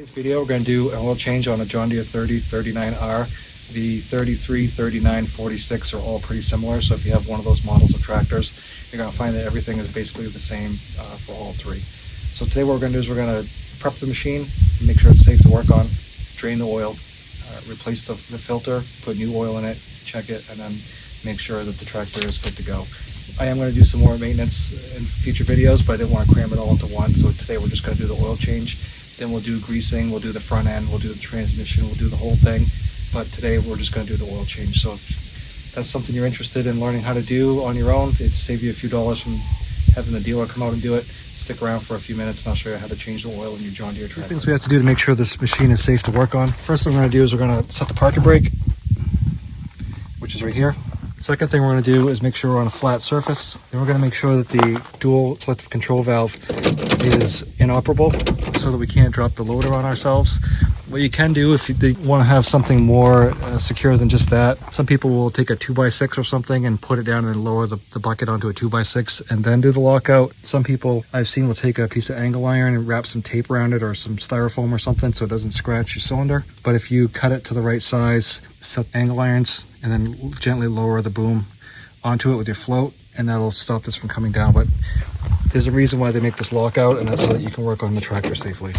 Today's video, we're going to do an oil change on a John Deere 3033R. The 33, 39, 46 are all pretty similar, so if you have one of those models of tractors, you're going to find that everything is basically the same for all three. So today what we're going to do is we're going to prep the machine, make sure it's safe to work on, drain the oil, replace the filter, put new oil in it, check it, and then make sure that the tractor is good to go. I am going to do some more maintenance in future videos, but I didn't want to cram it all into one, so today we're just going to do the oil change. Then we'll do greasing, we'll do the front end, we'll do the transmission, we'll do the whole thing. But today we're just going to do the oil change. So if that's something you're interested in learning how to do on your own, it'd save you a few dollars from having the dealer come out and do it. Stick around for a few minutes and I'll show you how to change the oil in your John Deere tractor. Things we have to do to make sure this machine is safe to work on. First thing we're going to do is we're going to set the parking brake, which is right here. Second thing we're going to do is make sure we're on a flat surface. Then we're going to make sure that the dual selective control valve is inoperable so that we can't drop the loader on ourselves. What you can do if you want to have something more secure than just that, some people will take a 2x6 or something and put it down and lower the bucket onto a 2x6 and then do the lockout. Some people I've seen will take a piece of angle iron and wrap some tape around it or some styrofoam or something so it doesn't scratch your cylinder. But if you cut it to the right size, set angle irons, and then gently lower the boom onto it with your float, and that'll stop this from coming down. But there's a reason why they make this lockout, and that's so that you can work on the tractor safely.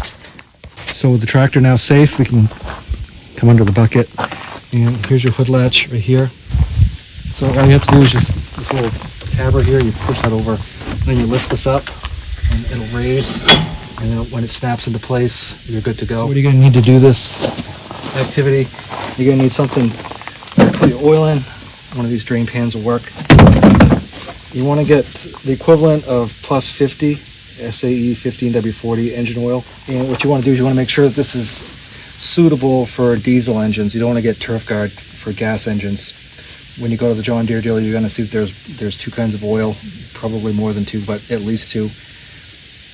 So with the tractor now safe, we can come under the bucket, and here's your hood latch right here. So all you have to do is just this little tab right here, you push that over, and then you lift this up, and it'll raise, and then when it snaps into place, you're good to go. So what are you going to need to do this activity? You're going to need something to put your oil in. One of these drain pans will work. You want to get the equivalent of plus 50 SAE 15W40 engine oil. And what you want to do is you want to make sure that this is suitable for diesel engines. You don't want to get turf guard for gas engines. When you go to the John Deere dealer, you're going to see that there's two kinds of oil, probably more than two, but at least two.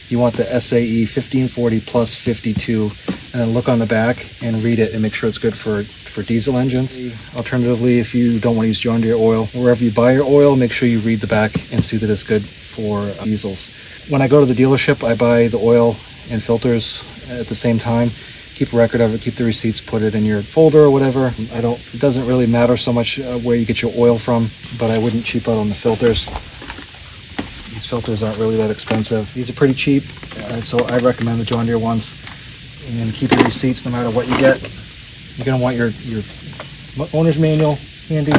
You want the SAE 1540 plus 52, and then look on the back and read it and make sure it's good for diesel engines. Alternatively, if you don't want to use John Deere oil, wherever you buy your oil, make sure you read the back and see that it's good for diesels. When I go to the dealership, I buy the oil and filters at the same time. Keep a record of it, keep the receipts, put it in your folder or whatever. It doesn't really matter so much where you get your oil from, but I wouldn't cheap out on the filters. These filters aren't really that expensive. These are pretty cheap, so I recommend the John Deere ones. And keep your receipts no matter what you get. You're going to want your owner's manual handy.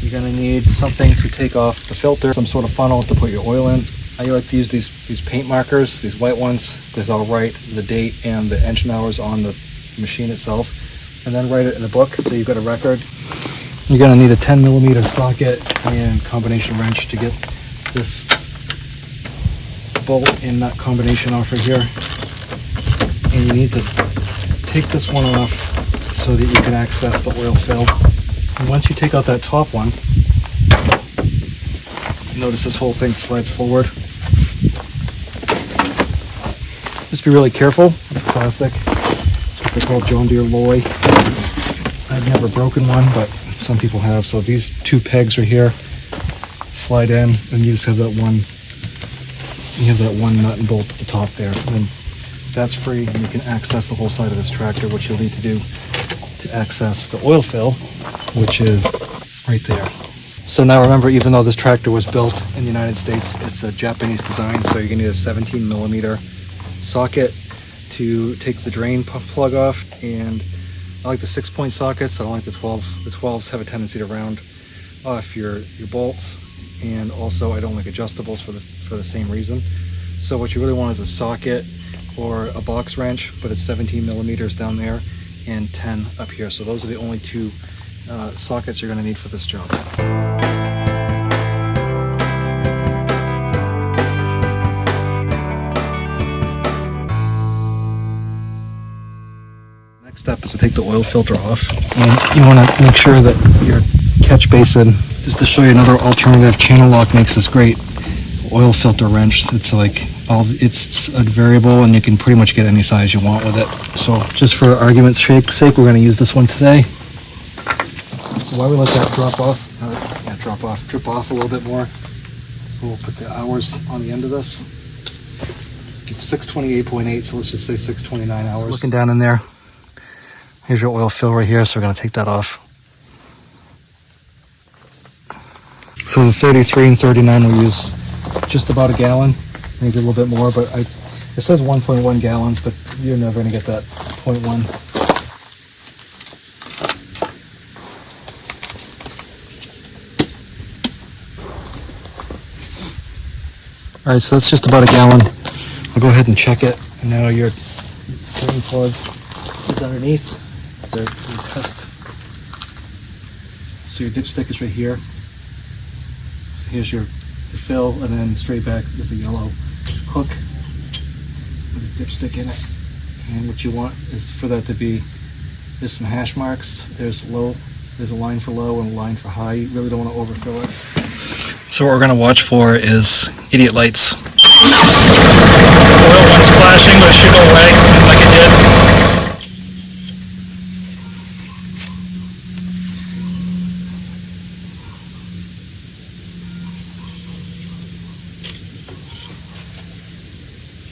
You're going to need something to take off the filter, some sort of funnel to put your oil in. I like to use these paint markers, these white ones, because I'll write the date and the engine hours on the machine itself, and then write it in a book so you've got a record. You're going to need a 10mm socket and combination wrench to get this bolt and nut combination off right here. And you need to take this one off so that you can access the oil fill. And once you take out that top one, notice this whole thing slides forward. Just be really careful. It's plastic. It's what they call John Deere Loy. I've never broken one, but some people have. So these two pegs right here slide in, and you just have that one. You have that one nut and bolt at the top there. And then that's free, and you can access the whole side of this tractor. What you'll need to do to access the oil fill, which is right there. So now remember, even though this tractor was built in the United States, it's a Japanese design, so you're going to need a 17mm socket to take the drain plug off. And I like the 6-point sockets. I don't like the 12. The 12s have a tendency to round off your bolts, and also I don't like adjustables for the same reason. So what you really want is a socket or a box wrench, but it's 17mm down there and 10 up here. So those are the only two sockets you're going to need for this job. Next step is to take the oil filter off, and you want to make sure that your catch basin, just to show you another alternative, Channel Lock makes this great oil filter wrench. It's like it's a variable, and you can pretty much get any size you want with it. So just for argument's sake, we're going to use this one today. So while we let that drip off a little bit more, we'll put the hours on the end of this. It's 628.8, so let's just say 629 hours. Looking down in there, here's your oil fill right here, so we're going to take that off. So the 33 and 39 we use just about a gallon, maybe a little bit more, but it says 1.1 gallons, but you're never going to get that 0.1. All right, so that's just about a gallon. I'll go ahead and check it. And now your drain plug is underneath. So your test. So your dipstick is right here. So here's your fill, and then straight back is a yellow hook with a dipstick in it. And what you want is for that to be, there's some hash marks. There's low, there's a line for low and a line for high. You really don't want to overfill it. So what we're going to watch for is idiot lights. The oil one's flashing, but it should go away like it did.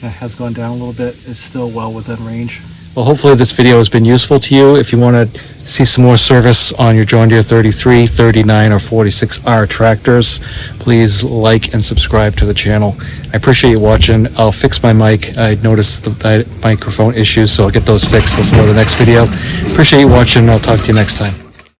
It has gone down a little bit. It's still well within range. Well, hopefully this video has been useful to you. If you want to see some more service on your John Deere 33, 39, or 46R tractors, please like and subscribe to the channel. I appreciate you watching. I'll fix my mic. I noticed the microphone issues, so I'll get those fixed before the next video. Appreciate you watching, and I'll talk to you next time.